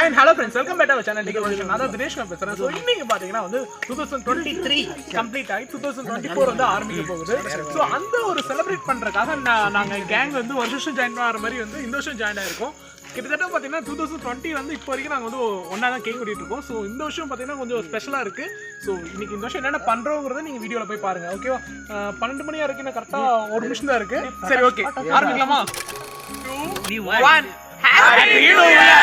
And hello friends, welcome back to channel. நான் தான் தினேஷ் பேசுறேன். ஸோ இன்னைக்கு பார்த்தீங்கன்னா வந்து 2023 கம்ப்ளீட் ஆகி 2024 வந்து ஆரம்பிக்க போகுது. ஸோ அந்த ஒரு செலிப்ரேட் பண்ணுறதுக்காக நாங்கள் கேங் வந்து ஒரு வருஷம் ஜாயின் ஆகிற மாதிரி வந்து இந்த வருஷம் ஜாயின் ஆகிருக்கோம். கிட்டத்தட்ட பார்த்தீங்கன்னா 2020 வந்து இப்போ வரைக்கும் நாங்கள் வந்து ஒன்றா தான் கேக் கூட்டிகிட்டு இருக்கோம். ஸோ இந்த வருஷம் பார்த்தீங்கன்னா கொஞ்சம் ஸ்பெஷலாக இருக்குது. ஸோ இன்னைக்கு இந்த வருஷம் என்னென்ன பண்ணுறோங்கிறத நீங்கள் வீடியோவில் போய் பாருங்கள். ஓகேவா? 12 மணியாக இருக்குது, இன்னும் கரெக்டாக ஒரு நிமிஷம் தான் இருக்குது. சரி, ஓகே, ஆரம்பிக்கலாமா? 2, 1 Happy New Year!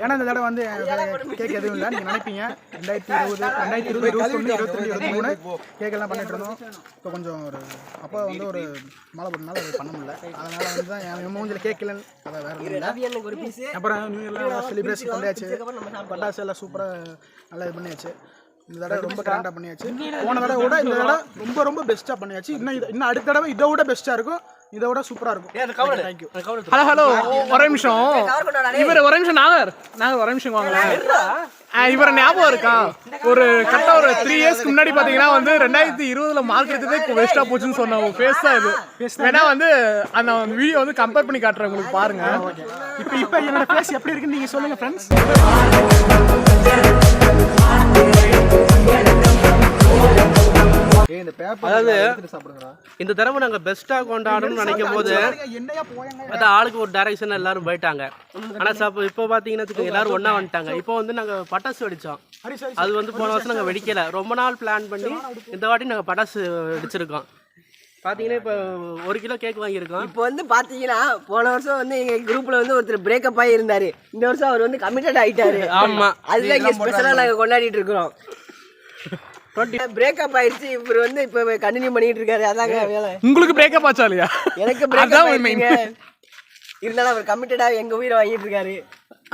ஏன்னா இந்த தடவை வந்து கேக் எதுவும் இல்லை. நீங்கள் நினைப்பீங்க 2020, 2021, 2022, 2023 கேக்கெல்லாம் பண்ணிட்டு இருந்தோம். இப்போ கொஞ்சம் ஒரு அப்போ வந்து ஒரு மழை போட்டனால அது பண்ண முடியல. அதனால் வந்து தான் என் மூஞ்சில் கேக் இல்லைன்னு அதை வேறு இல்லை. அப்புறம் நியூ இயர்லாம் செலிப்ரேஷன் பண்ணியாச்சு. பட்டாசு எல்லாம் சூப்பராக நல்லா இது பண்ணியாச்சு. இந்த தடவை ரொம்ப கிராண்டாக பண்ணியாச்சு. போன தடவை விட இந்த தடவை ரொம்ப ரொம்ப பெஸ்ட்டாக பண்ணியாச்சு. இன்னும் அடுத்த தடவை இதை விட பெஸ்ட்டாக இருக்கும், இதை விட சூப்பரா இருக்கும். தேங்க்யூ. ஹலோ, ஒரே நிமிஷம். இவர் ஒரே நிமிஷம். நாங்கள் ஒரே நிமிஷம் வாங்கல. இவரை ஞாபகம் இருக்கா? ஒரு கரெக்டா ஒரு 3 இயர்ஸ்க்கு முன்னாடி பாத்தீங்கன்னா வந்து 2020 மார்க் எடுத்ததே வேஸ்டா போச்சுன்னு சொன்ன ஒரு ஃபேஸ் தான் இது. வேணா வந்து அந்த வீடியோ வந்து கம்பேர் பண்ணி காட்டுறேன் உங்களுக்கு, பாருங்க. இப்போ என்னோட ஃபேஸ் எப்படி இருக்குன்னு நீங்க சொல்லுங்க ஃப்ரெண்ட்ஸ். அதாவது இந்த தடவை நாங்கள் பெஸ்ட்டாக கொண்டாடணும்னு நினைக்கும் போது அதான் ஆளுக்கு ஒரு டைரக்ஷன் எல்லாரும் போயிட்டாங்க. ஆனால் இப்போ பார்த்தீங்கன்னா எல்லாரும் ஒன்றா வந்துட்டாங்க. இப்போ வந்து நாங்கள் பட்டாசு வெடித்தோம். அது வந்து போன வருஷம் நாங்கள் வெடிக்கலை. ரொம்ப நாள் பிளான் பண்ணி இந்த வாட்டி நாங்கள் பட்டாசு வெடிச்சிருக்கோம். பார்த்தீங்கன்னா இப்போ 1 கிலோ கேக் வாங்கியிருக்கோம். இப்போ வந்து பார்த்தீங்கன்னா போன வருஷம் வந்து எங்கள் குரூப்பில் வந்து ஒருத்தர் பிரேக்கப் ஆகி இருந்தார். இந்த வருஷம் அவர் வந்து கமிட்டட் ஆகிட்டாரு. ஆமாம், அதுதான் இங்கே ஸ்பெஷலாக நாங்கள் கொண்டாடிட்டு இருக்கிறோம். பிரேக்கப் ஆயிடுச்சு. இவர் வந்து இப்போ கண்டினியூ பண்ணிட்டு இருக்காரு. அதாங்க வேலை. உங்களுக்கு பிரேக்கப் ஆச்சா இல்லையா? எனக்கு பிரேக்கப் ஆயிடுங்க. இருந்தாலும் அவர் கமிட்டடா எங்க உயிரை வாங்கிட்டு இருக்காரு.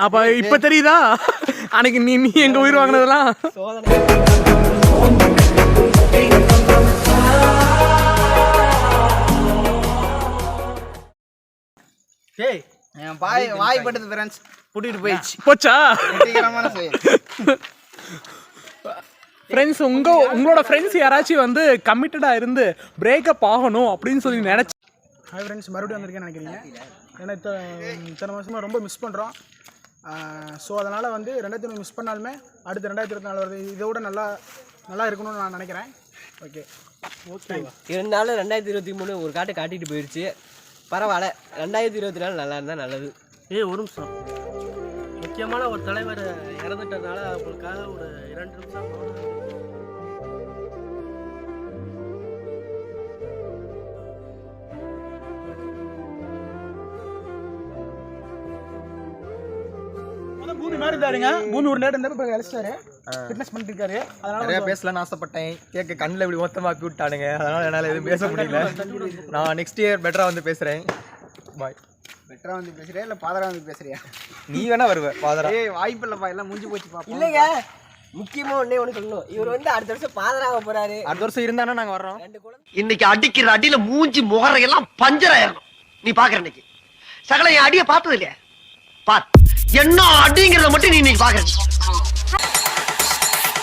அப்ப இப்ப தெரியுதா அன்னைக்கு நீ எங்க உயிர் வாங்கினதெல்லாம் சோதனை. ஏய், என் வாய் பட்டது ஃப்ரெண்ட்ஸ் கூட்டிட்டு போச்சா? ஃப்ரெண்ட்ஸ், உங்களோட ஃப்ரெண்ட்ஸ் யாராச்சும் வந்து கமிட்டடாக இருந்து பிரேக்கப் ஆகணும் அப்படின்னு சொல்லி நினச்சி ஹாய் ஃப்ரெண்ட்ஸ், மறுபடியும் வந்திருக்கேன்னு நினைக்கிறீங்க. ஏன்னா இத்தனை வருஷமாக ரொம்ப மிஸ் பண்ணுறோம். ஸோ அதனால் வந்து 2023 மிஸ் பண்ணாலுமே அடுத்து 2024 வருது. இதை விட நல்லா இருக்கணும்னு நான் நினைக்கிறேன். ஓகே, இருந்தாலும் 2023 ஒரு காட்டிட்டு போயிடுச்சு. பரவாயில்ல, 2024 நல்லா இருந்தால் நல்லது. ஒரு நிமிஷம். முக்கியமான ஒரு தலைவர் இறந்துட்டதுனால அவங்களுக்காக ஒரு 2 நிமிஷம் பூமி மாதிரி இருந்தாருங்க. பூமி ஒரு நேரம் இருந்தாரு, இப்போ அழைச்சிட்டாரு, ஃபிட்னஸ் பண்ணிட்டு இருக்காரு. அதனால நிறைய பேசலாம்னு ஆசைப்பட்டேன். கேட்க கண்ணில் இப்படி மொத்தமாக விட்டானுங்க. அதனால என்னால் எதுவும் பேச முடியல. நான் நெக்ஸ்ட் இயர் பெட்டராக வந்து பேசுகிறேன். பாய். பெட்டரா வந்து பேசுறியா இல்ல பாதரா வந்து பேசுறியா? நீ வேணா வருவ பாதரா. ஏய் வாய்ப்பு இல்லப்பா, எல்லாம் மூஞ்சி போச்சு பாப்போம். இல்லைங்க, முக்கியமா ஒண்ணே ஒன்று சொல்லணும். இவர் வந்து அடுத்த வருஷம் பாதராக போறாரு. அடுத்த வருஷம் இருந்தானே நாங்க வர்றோம். 2 குழந்தை. இன்னைக்கு அடிக்கிற அடியில மூஞ்சி முகரையெல்லாம் பஞ்சர் ஆயிரணும். நீ பாக்குற இன்னைக்கு சகல என் அடிய பார்த்தது இல்லையா? பாத் என்ன அடிங்கிறத மட்டும் நீ இன்னைக்கு பாக்குற.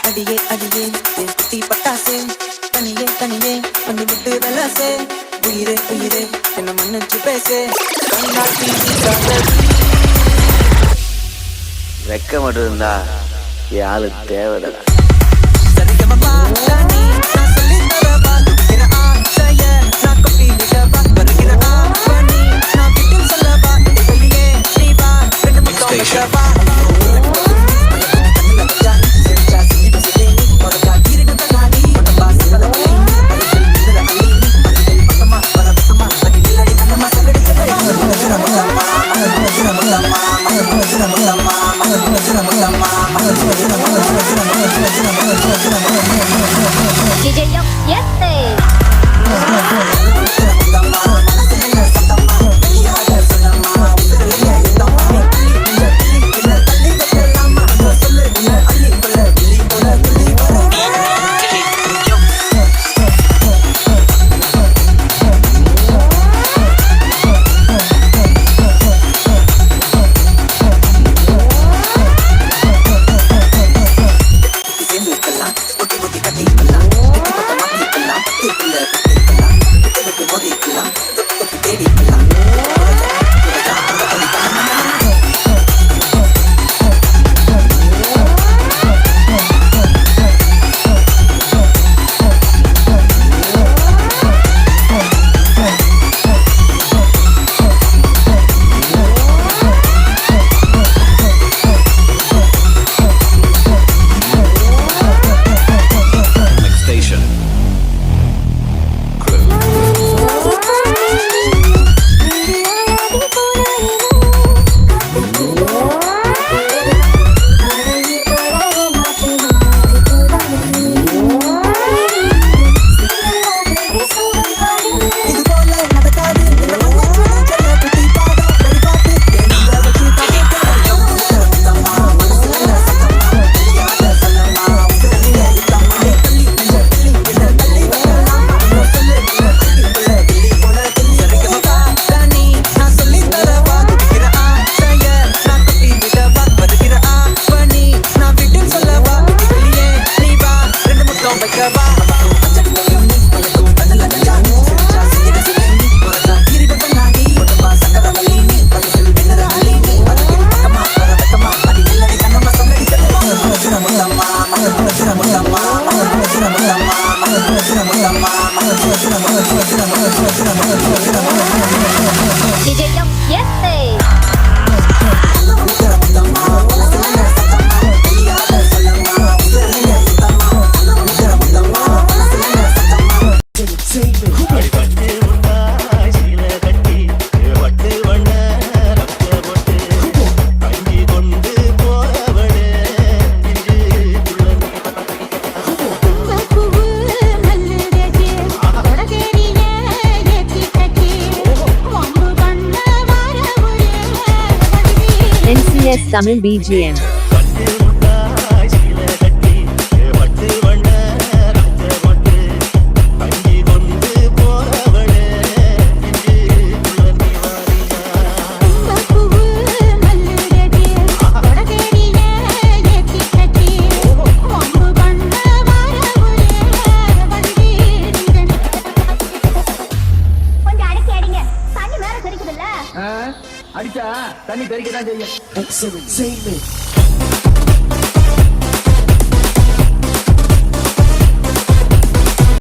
அடியே அடியே தீ பட்டாசே தனியே தனியே பண்ணி விட்டு வெலாசே உயிரே உயிரே என்ன மன்னிச்சு பேசே கண்ணாட்டி வெக்க மட்டும் இருந்தா என் ஆளு தேவையில்லை. சரிகமபா ராணி நான் சொல்லி தரவா என ஆசைய நான் கொட்டி விடவா வருகிற ஆவணி நான் விட்டு சொல்லவா வெளியே நீ வா ரெண்டு மட்டும் வைக்கவா Tamil BGM. அடிச்சா தண்ணி தெறிக்க தான் செய்யும்.